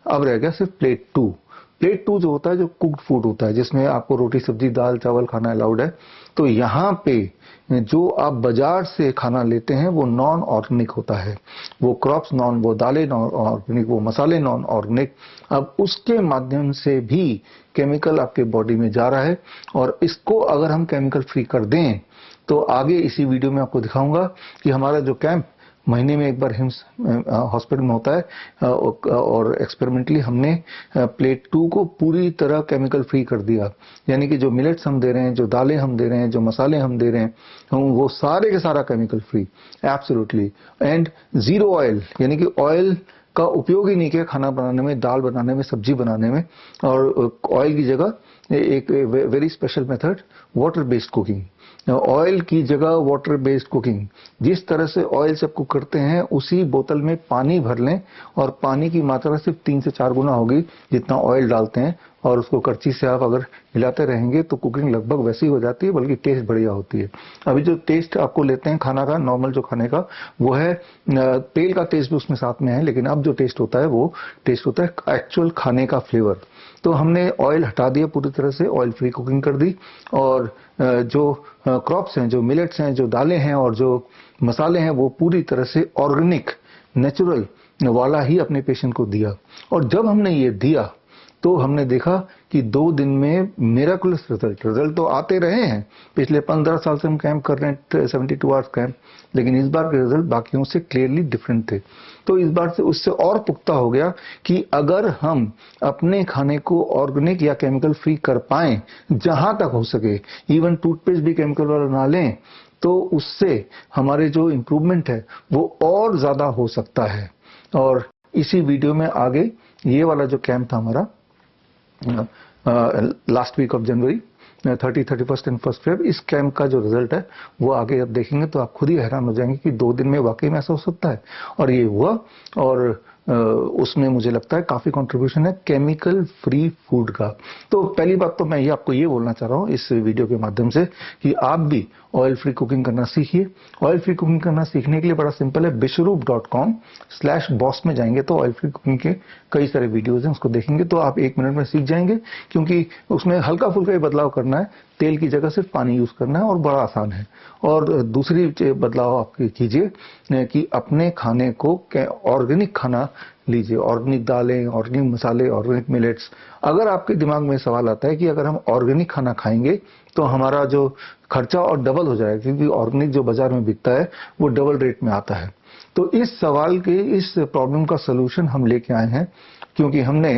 अब रह गया सिर्फ प्लेट 2। प्लेट 2 जो होता है, जो कुक्ड फूड होता है, जिसमें आपको रोटी सब्जी दाल चावल खाना अलाउड है। तो यहाँ पे जो आप बाजार से खाना लेते हैं वो नॉन ऑर्गेनिक होता है, वो क्रॉप्स नॉन, वो दालें नॉन ऑर्गेनिक, वो मसाले नॉन ऑर्गेनिक। अब उसके माध्यम से भी केमिकल आपके बॉडी में जा रहा है, और इसको अगर हम केमिकल फ्री कर दें तो आगे इसी वीडियो में आपको दिखाऊंगा कि हमारा जो कैंप महीने में एक बार हिम्स हॉस्पिटल में होता है, और एक्सपेरिमेंटली हमने प्लेट 2 को पूरी तरह केमिकल फ्री कर दिया। यानी कि जो मिलेट्स हम दे रहे हैं, जो दालें हम दे रहे हैं, जो मसाले हम दे रहे हैं, वो सारे के सारा chemical free, absolutely. And zero oil, यानी कि ऑयल का उपयोग ही नहीं किया खाना बनाने में, दाल बनाने में, सब्जी बनाने में। और ऑयल की जगह एक very special method, water based cooking. Oil की जगह वाटर बेस्ड कुकिंग, जिस तरह से ऑयल से आप कुक करते हैं उसी बोतल में पानी भर लें, और पानी की मात्रा सिर्फ 3 से 4 गुना होगी जितना ऑयल डालते हैं, और उसको करची से आप अगर हिलाते रहेंगे तो कुकिंग लगभग वैसी हो जाती है, बल्कि टेस्ट बढ़िया होती है। अभी जो टेस्ट आपको लेते हैं खाना का, नॉर्मल जो खाने का, वो है तेल का टेस्ट भी उसमें साथ में है, लेकिन अब जो टेस्ट होता है वो टेस्ट होता है एक्चुअल खाने का फ्लेवर। तो हमने ऑयल हटा दिया पूरी तरह से, ऑयल फ्री कुकिंग कर दी, और जो क्रॉप्स हैं, जो मिलेट्स हैं, जो दालें हैं और जो मसाले हैं, वो पूरी तरह से ऑर्गेनिक नेचुरल वाला ही अपने पेशेंट को दिया। और जब हमने ये दिया तो हमने देखा कि 2 दिन में मिरेकुलस रिजल्ट तो आते रहे हैं। पिछले 15 साल से हम कैंप कर रहे हैं, 72 आवर्स कैंप, लेकिन इस बार के रिजल्ट बाकियों से क्लियरली डिफरेंट थे। तो इस बार से उससे और पुख्ता हो गया कि अगर हम अपने खाने को ऑर्गेनिक या केमिकल फ्री कर पाएं, जहां तक हो सके, इवन टूथपेस्ट भी केमिकल वाला ना लें, तो उससे हमारे जो इम्प्रूवमेंट है वो और ज्यादा हो सकता है। और इसी वीडियो में आगे ये वाला जो कैंप था हमारा last week of January, 30, 31 and 1 Feb, इस कैंप का जो रिजल्ट है वो आगे अब देखेंगे तो आप खुद ही हैरान हो जाएंगे कि 2 दिन में वाकई में ऐसा हो सकता है। और ये हुआ, और उसमें मुझे लगता है काफी कंट्रीब्यूशन है केमिकल फ्री फूड का। तो पहली बात तो मैं ये आपको ये बोलना चाह रहा हूँ इस वीडियो के माध्यम से कि आप भी ऑयल फ्री कुकिंग करना सीखिए। ऑयल फ्री कुकिंग करना सीखने के लिए बड़ा सिंपल है, bishroop.com/boss में जाएंगे तो ऑयल फ्री कुकिंग के कई सारे वीडियोज हैं, उसको देखेंगे तो आप 1 मिनट में सीख जाएंगे, क्योंकि उसमें हल्का फुल्का ही बदलाव करना है, तेल की जगह सिर्फ पानी यूज करना है, और बड़ा आसान है। और दूसरी बदलाव आप कीजिए कि अपने खाने को ऑर्गेनिक खाना लीजिए, ऑर्गेनिक दालें, ऑर्गेनिक मसाले, ऑर्गेनिक मिलेट्स। अगर आपके दिमाग में सवाल आता है कि अगर हम ऑर्गेनिक खाना खाएंगे तो हमारा जो खर्चा और डबल हो जाएगा, क्योंकि ऑर्गेनिक जो बाजार में बिकता है वो डबल रेट में आता है। तो इस सवाल के, इस प्रॉब्लम का सलूशन हम लेके आए हैं, क्योंकि हमने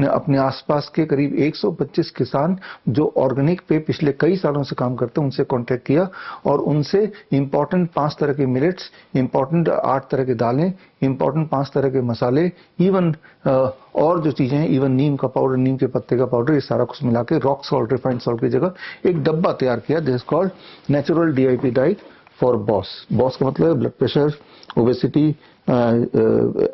अपने आसपास के करीब 125 किसान जो ऑर्गेनिक पे पिछले कई सालों से काम करते हैं उनसे कांटेक्ट किया और उनसे इंपॉर्टेंट 5 तरह के मिलेट्स, इंपॉर्टेंट 8 तरह के दालें, इंपॉर्टेंट 5 तरह के मसाले, इवन और जो चीजें हैं, इवन नीम का पाउडर, नीम के पत्ते का पाउडर, ये सारा कुछ मिला के रॉक सॉल्ट, रिफाइंड सॉल्ट की जगह एक डब्बा तैयार किया, this called natural DIP diet for boss. Boss का मतलब है blood pressure, obesity,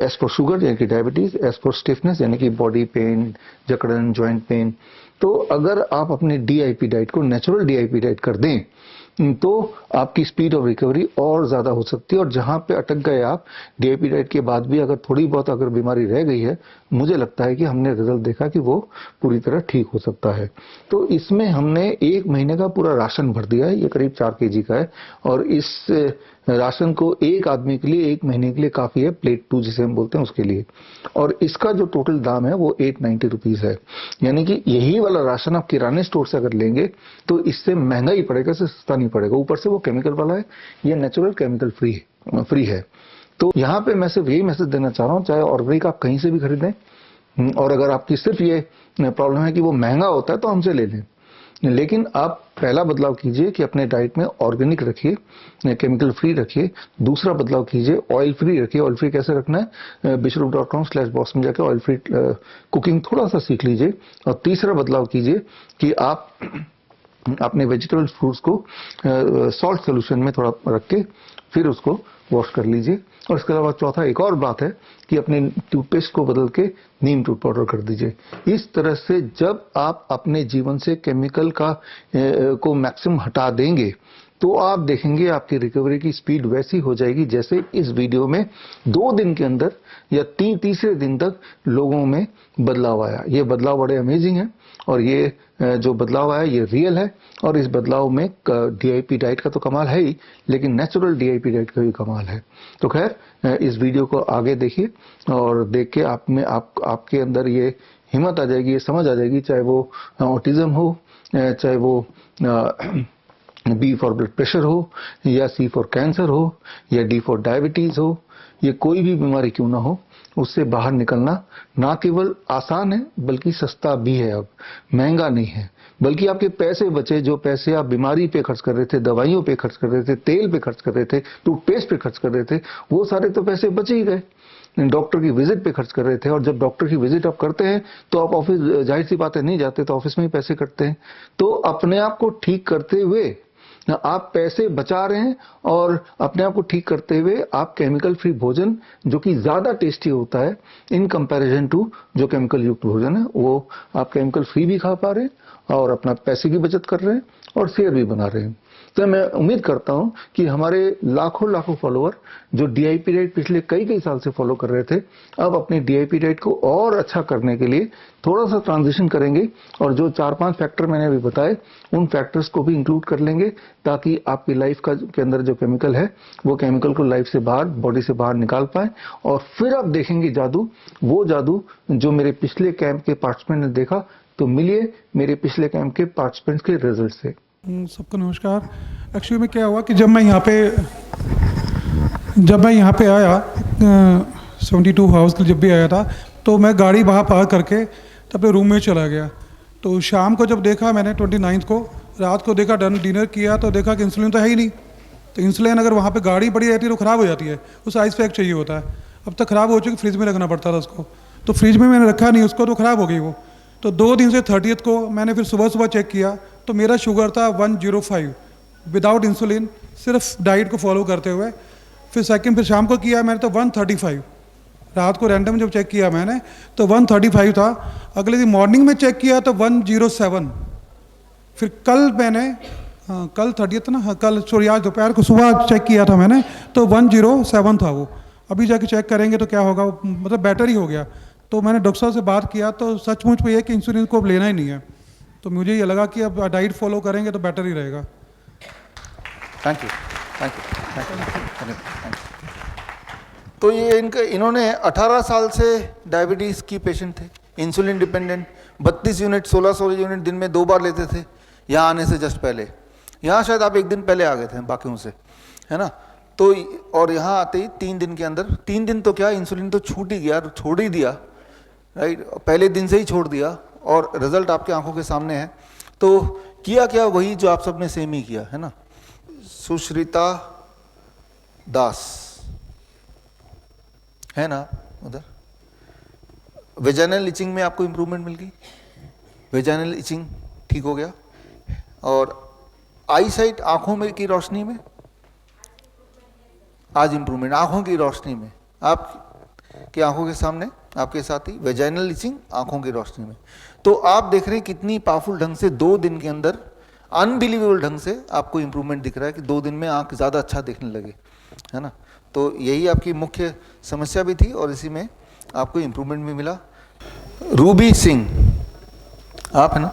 S for sugar यानी कि डायबिटीज, एस फॉर स्टिफनेस यानी कि बॉडी पेन, जकड़न, जॉइंट पेन। तो अगर आप अपने डीआईपी डाइट को नेचुरल डीआईपी डाइट कर दें तो आपकी स्पीड ऑफ रिकवरी और ज्यादा हो सकती है। और जहां पे अटक गए आप डीआईपी डाइट के बाद भी अगर थोड़ी बहुत अगर बीमारी रह गई है, मुझे लगता है कि हमने रिजल्ट देखा कि वो पूरी तरह ठीक हो सकता है। तो इसमें हमने 1 महीने का पूरा राशन भर दिया है, ये करीब 4 केजी का है, और इस राशन को एक आदमी के लिए 1 महीने के लिए काफी है, प्लेट 2 जिसे हम बोलते हैं उसके लिए। और इसका जो टोटल दाम है वो 890 रुपीज है, यानी कि यही वाला राशन आप किराने स्टोर से अगर लेंगे तो इससे महंगा ही पड़ेगा, इससे सस्ता नहीं पड़ेगा। ऊपर से वो केमिकल वाला है, ये नेचुरल केमिकल फ्री है। तो यहाँ पे मैं सिर्फ यही मैसेज देना चाह रहा हूँ, चाहे ऑर्गेनिक आप कहीं से भी खरीदें, और अगर आपकी सिर्फ ये प्रॉब्लम है कि वो महंगा होता है तो हमसे ले लें, लेकिन आप पहला बदलाव कीजिए कि अपने डाइट में ऑर्गेनिक रखिए, केमिकल फ्री रखिए। दूसरा बदलाव कीजिए, ऑयल फ्री रखिए। ऑयल फ्री कैसे रखना है, bishrup.com/boss में जाकर ऑयल फ्री कुकिंग थोड़ा सा सीख लीजिए। और तीसरा बदलाव कीजिए कि आप अपने वेजिटेबल फ्रूट्स को सॉल्ट सोल्यूशन में थोड़ा रख के फिर उसको वॉश कर लीजिए। और इसके अलावा चौथा एक और बात है कि अपने टूथपेस्ट को बदल के नीम टूथ पाउडर कर दीजिए। इस तरह से जब आप अपने जीवन से केमिकल को मैक्सिमम हटा देंगे तो आप देखेंगे आपकी रिकवरी की स्पीड वैसी हो जाएगी जैसे इस वीडियो में 2 दिन के अंदर या तीसरे दिन तक लोगों में बदलाव आया। ये बदलाव बड़े अमेजिंग है और ये जो बदलाव आया ये रियल है। और इस बदलाव में डीआईपी डाइट का तो कमाल है ही, लेकिन नेचुरल डीआईपी डाइट का भी कमाल है। तो खैर इस वीडियो को आगे देखिए और देख के आपके अंदर ये हिम्मत आ जाएगी, ये समझ आ जाएगी, चाहे वो ऑटिज्म हो, चाहे वो बी फॉर ब्लड प्रेशर हो, या सी फॉर कैंसर हो, या डी फॉर डायबिटीज हो, ये कोई भी बीमारी क्यों ना हो, उससे बाहर निकलना ना केवल आसान है बल्कि सस्ता भी है। अब महंगा नहीं है, बल्कि आपके पैसे बचे, जो पैसे आप बीमारी पे खर्च कर रहे थे, दवाइयों पे खर्च कर रहे थे, तेल पे खर्च कर रहे थे, टूथपेस्ट पे खर्च कर रहे थे, वो सारे तो पैसे बचे ही गए। डॉक्टर की विजिट पे खर्च कर रहे थे, और जब डॉक्टर की विजिट आप करते हैं तो आप ऑफिस, जाहिर सी बात है, नहीं जाते तो ऑफिस में ही पैसे कटते हैं। तो अपने आप को ठीक करते हुए आप पैसे बचा रहे हैं, और अपने आप को ठीक करते हुए आप केमिकल फ्री भोजन, जो कि ज्यादा टेस्टी होता है इन कंपैरिजन टू जो केमिकल युक्त भोजन है, वो आप केमिकल फ्री भी खा पा रहे हैं और अपना पैसे की बचत कर रहे हैं और सेहत भी बना रहे हैं। तो मैं उम्मीद करता हूं कि हमारे लाखों फॉलोअर जो डीआईपी डाइट पिछले कई साल से फॉलो कर रहे थे, अब अपने डीआईपी डाइट को और अच्छा करने के लिए थोड़ा सा ट्रांजिशन करेंगे, और जो 4-5 फैक्टर मैंने अभी बताए उन फैक्टर्स को भी इंक्लूड कर लेंगे, ताकि आपकी लाइफ के अंदर जो केमिकल है वो केमिकल को लाइफ से बाहर, बॉडी से बाहर निकाल पाए। और फिर आप देखेंगे जादू, वो जादू जो मेरे पिछले कैंप के पार्टिसिपेंट ने देखा। तो मिलिए मेरे पिछले कैंप के पार्टिसिपेंट्स के रिजल्ट से। सबको नमस्कार। एक्चुअली में क्या हुआ कि जब मैं यहाँ पे आया 72 हाउस के जब भी आया था, तो मैं गाड़ी बाहर पार्क करके तब अपने रूम में चला गया। तो शाम को जब देखा मैंने 29 को, रात को देखा, डिनर किया तो देखा कि इंसुलिन तो है ही नहीं। तो इंसुलिन अगर वहाँ पे गाड़ी पड़ी रहती है तो ख़राब हो जाती है, उस आइस पैक चाहिए होता है। अब तक ख़राब हो चुकी, फ्रिज में रखना पड़ता था उसको, तो फ्रिज में मैंने रखा नहीं उसको, तो ख़राब हो गई वो। तो 2 दिन से 30 को मैंने फिर सुबह चेक किया तो मेरा शुगर था 105 विदाउट इंसुलिन, सिर्फ डाइट को फॉलो करते हुए। फिर शाम को किया मैंने तो 135, रात को रैंडम जब चेक किया मैंने तो 135 था। अगले दिन मॉर्निंग में चेक किया तो 107। फिर कल मैंने कल 30 ना, कल सॉरी आज दोपहर को सुबह चेक किया था मैंने तो 107 था वो। अभी जाके चेक करेंगे तो क्या होगा, मतलब बेटर ही हो गया। तो मैंने डॉक्टर साहब से बात किया तो सचमुच में ये कि इंसुलिन को अब लेना ही नहीं है। तो मुझे ये लगा कि अब डाइट फॉलो करेंगे तो बेटर ही रहेगा। Thank you. तो ये इन्होंने 18 साल से डायबिटीज की पेशेंट थे, इंसुलिन डिपेंडेंट, 32 यूनिट 1600 यूनिट दिन में 2 बार लेते थे यहाँ आने से जस्ट पहले। यहाँ शायद आप 1 दिन पहले आ गए थे बाकियों से, है ना। तो और यहाँ आते ही 3 दिन के अंदर, 3 दिन तो क्या, इंसुलिन तो छूट ही गया, छोड़ ही दिया, राइट, पहले दिन से ही छोड़ दिया, और रिजल्ट आपके आंखों के सामने है। तो किया क्या, वही जो आप सबने सेम ही किया है ना। सुश्रिता दास है ना उधर, वेजाइनल इचिंग में आपको इंप्रूवमेंट मिल गई, वेजाइनल इचिंग ठीक हो गया, और आई साइट आंखों में की रोशनी में आज इंप्रूवमेंट, आंखों की रोशनी में, आपकी आंखों के सामने आपके साथ ही वेजाइनल इचिंग आंखों की रोशनी में। तो आप देख रहे हैं कितनी पावरफुल ढंग से 2 दिन के अंदर, अनबिलीवेबल ढंग से आपको इंप्रूवमेंट दिख रहा है कि 2 दिन में आंख ज़्यादा अच्छा देखने लगे, है ना। तो यही आपकी मुख्य समस्या भी थी और इसी में आपको इंप्रूवमेंट भी मिला। रूबी सिंह आप है ना,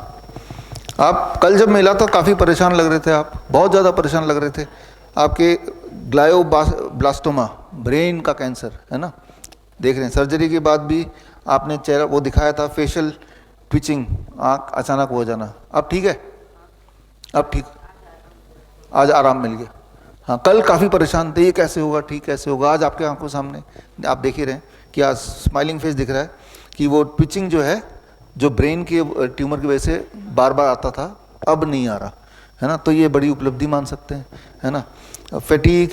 आप कल जब मिला तो काफ़ी परेशान लग रहे थे, आप बहुत ज़्यादा परेशान लग रहे थे, आपके ग्लायोब्लास्टोमा ब्रेन का कैंसर है ना, देख रहे हैं। सर्जरी के बाद भी आपने चेहरा वो दिखाया था, फेशियल ट्विचिंग, आँख अचानक हो जाना, अब ठीक है, अब ठीक, आज आराम मिल गया। हाँ, कल काफ़ी परेशान थे, ये कैसे होगा, ठीक कैसे होगा, आज आपके आंखों सामने आप देख ही रहे हैं कि आज स्माइलिंग फेस दिख रहा है कि वो ट्विचिंग जो है, जो ब्रेन के ट्यूमर की वजह से बार बार आता था, अब नहीं आ रहा है ना। तो ये बड़ी उपलब्धि मान सकते हैं, है ना। फैटीग,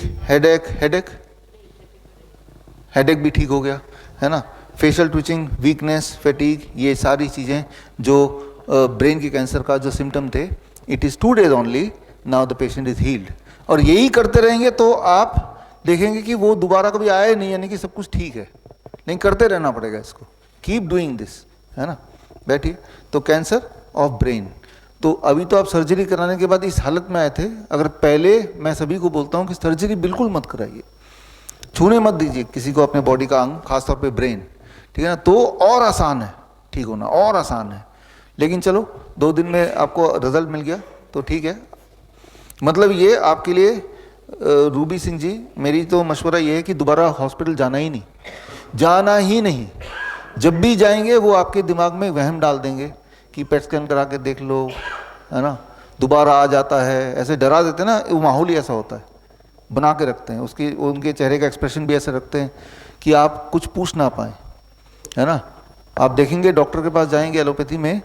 हेडेक भी ठीक हो गया, है ना। फेशियल ट्विचिंग, वीकनेस, फैटीग, ये सारी चीज़ें जो ब्रेन के कैंसर का जो सिम्टम थे, it is 2 days only, now the patient is healed. और यही करते रहेंगे तो आप देखेंगे कि वो दोबारा कभी आया नहीं, यानी कि सब कुछ ठीक है, नहीं करते रहना पड़ेगा इसको, कीप डूइंग दिस, है ना। बैठिए। तो कैंसर ऑफ ब्रेन, तो अभी तो आप सर्जरी कराने के बाद इस हालत में आए थे, अगर पहले, मैं सभी को बोलता हूँ कि सर्जरी बिल्कुल मत कराइए, छूने मत दीजिए किसी को अपने बॉडी का अंग, खासतौर पे ब्रेन, ठीक है ना। तो और आसान है ठीक होना, और आसान है। लेकिन चलो 2 दिन में आपको रिजल्ट मिल गया तो ठीक है। मतलब ये आपके लिए रूबी सिंह जी, मेरी तो मशवरा ये है कि दोबारा हॉस्पिटल जाना ही नहीं, जाना ही नहीं। जब भी जाएंगे वो आपके दिमाग में वहम डाल देंगे कि पेट स्कैन करा के देख लो, है ना, दोबारा आ जाता है, ऐसे डरा देते हैं ना, वो माहौल ही ऐसा होता है, बना के रखते हैं, उसकी उनके चेहरे का एक्सप्रेशन भी ऐसे रखते हैं कि आप कुछ पूछ ना पाएँ, है ना। आप देखेंगे डॉक्टर के पास जाएंगे एलोपैथी में,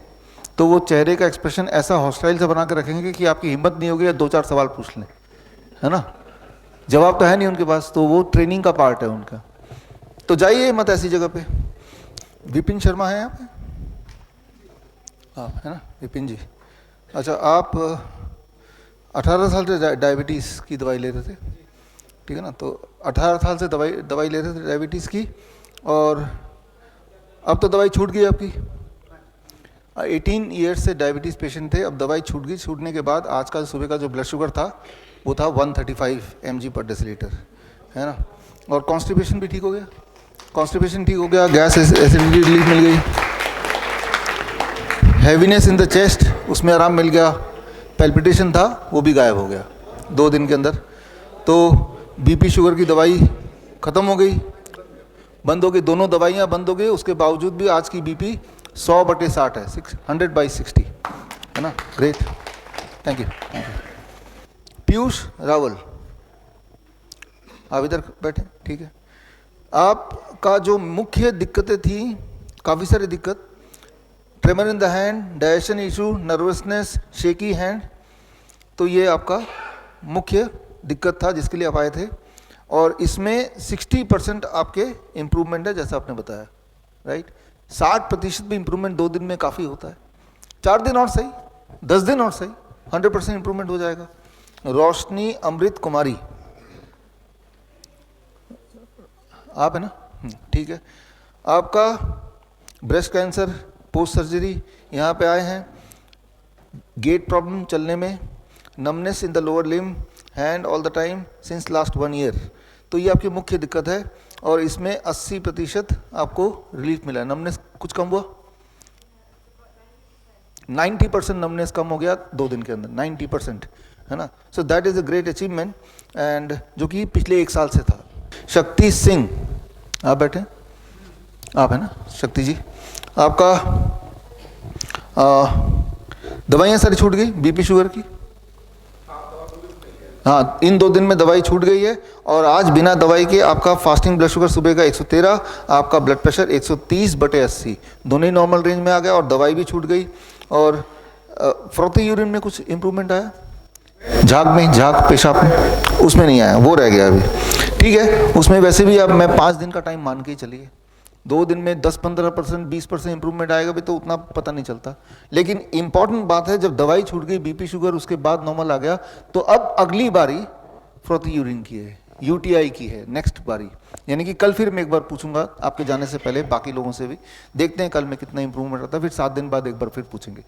तो वो चेहरे का एक्सप्रेशन ऐसा हॉस्टाइल से बना के रखेंगे कि आपकी हिम्मत नहीं होगी या 2-4 सवाल पूछ लें, है ना। जवाब तो है नहीं उनके पास, तो वो ट्रेनिंग का पार्ट है उनका। तो जाइए मत ऐसी जगह पे। विपिन शर्मा है यहाँ पे, आप है ना विपिन जी। अच्छा, आप 18 साल से डायबिटीज़ की दवाई ले रहे थे, ठीक है ना। तो 18 साल से दवाई ले रहे थे डायबिटीज़ की, और अब तो दवाई छूट गई आपकी। 18 ईयर्स से डायबिटीज़ पेशेंट थे, अब दवाई छूट गई। छूटने के बाद आज का सुबह का जो ब्लड शुगर था वो था 135 mg/dL, है ना। और कॉन्स्टिपेशन भी ठीक हो गया, कॉन्स्टिपेशन ठीक हो गया, गैस एसिडिटी रिलीफ मिल गई, हैवीनेस इन द चेस्ट उसमें आराम मिल गया, पैल्पिटेशन था वो भी गायब हो गया 2 दिन के अंदर। तो बीपी शुगर की दवाई ख़त्म हो गई, बंद हो गई, दोनों दवाइयाँ बंद हो गई। उसके बावजूद भी आज की बीपी 100/60 है, 100/60, है ना। Great, thank you. Piyush Rawal, आप इधर बैठे, ठीक है। आपका जो मुख्य दिक्कतें थी, काफ़ी सारी दिक्कत, tremor in the hand, digestion issue, nervousness, shaky hand, तो ये आपका मुख्य दिक्कत था जिसके लिए आप आए थे। और इसमें 60% आपके इम्प्रूवमेंट है, जैसा आपने बताया, राइट। 60% भी इम्प्रूवमेंट 2 दिन में काफ़ी होता है। 4 दिन और सही, 10 दिन और सही, 100% इम्प्रूवमेंट हो जाएगा। रोशनी अमृत कुमारी, आप है ना, ठीक है। आपका ब्रेस्ट कैंसर पोस्ट सर्जरी, यहाँ पे आए हैं, गेट प्रॉब्लम चलने में, numbness in the lower limb, hand all the time since last 1 year, तो ये आपकी मुख्य दिक्कत है। और इसमें 80% आपको रिलीफ मिला है। नमनेस कुछ कम हुआ, 90% नमनेस कम हो गया 2 दिन के अंदर, 90%, है ना। So that is a great achievement, and जो कि पिछले 1 साल से था। शक्ति सिंह, आप बैठे, आप है ना शक्ति जी। आपका दवाइयाँ सारी छूट गई बीपी शुगर की, हाँ, इन 2 दिन में दवाई छूट गई है और आज बिना दवाई के आपका फास्टिंग ब्लड शुगर सुबह का 113, आपका ब्लड प्रेशर 130/80 दोनों ही नॉर्मल रेंज में आ गया और दवाई भी छूट गई। और फ्रोथी यूरिन में कुछ इंप्रूवमेंट आया? झाग पेशाब में उसमें नहीं आया, वो रह गया अभी। ठीक है, उसमें वैसे भी अब मैं 5 दिन का टाइम मान के ही चलिए, 2 दिन में 10-15%, 20% इंप्रूवमेंट आएगा भी तो उतना पता नहीं चलता। लेकिन इंपॉर्टेंट बात है, जब दवाई छूट गई, बीपी शुगर उसके बाद नॉर्मल आ गया, तो अब अगली बारी फ्रोथी यूरिन की है, यूटीआई की है नेक्स्ट बारी। यानी कि कल फिर मैं एक बार पूछूंगा आपके जाने से पहले बाकी लोगों से भी, देखते हैं कल में कितना इंप्रूवमेंट आता है, फिर 7 दिन बाद एक बार फिर पूछेंगे।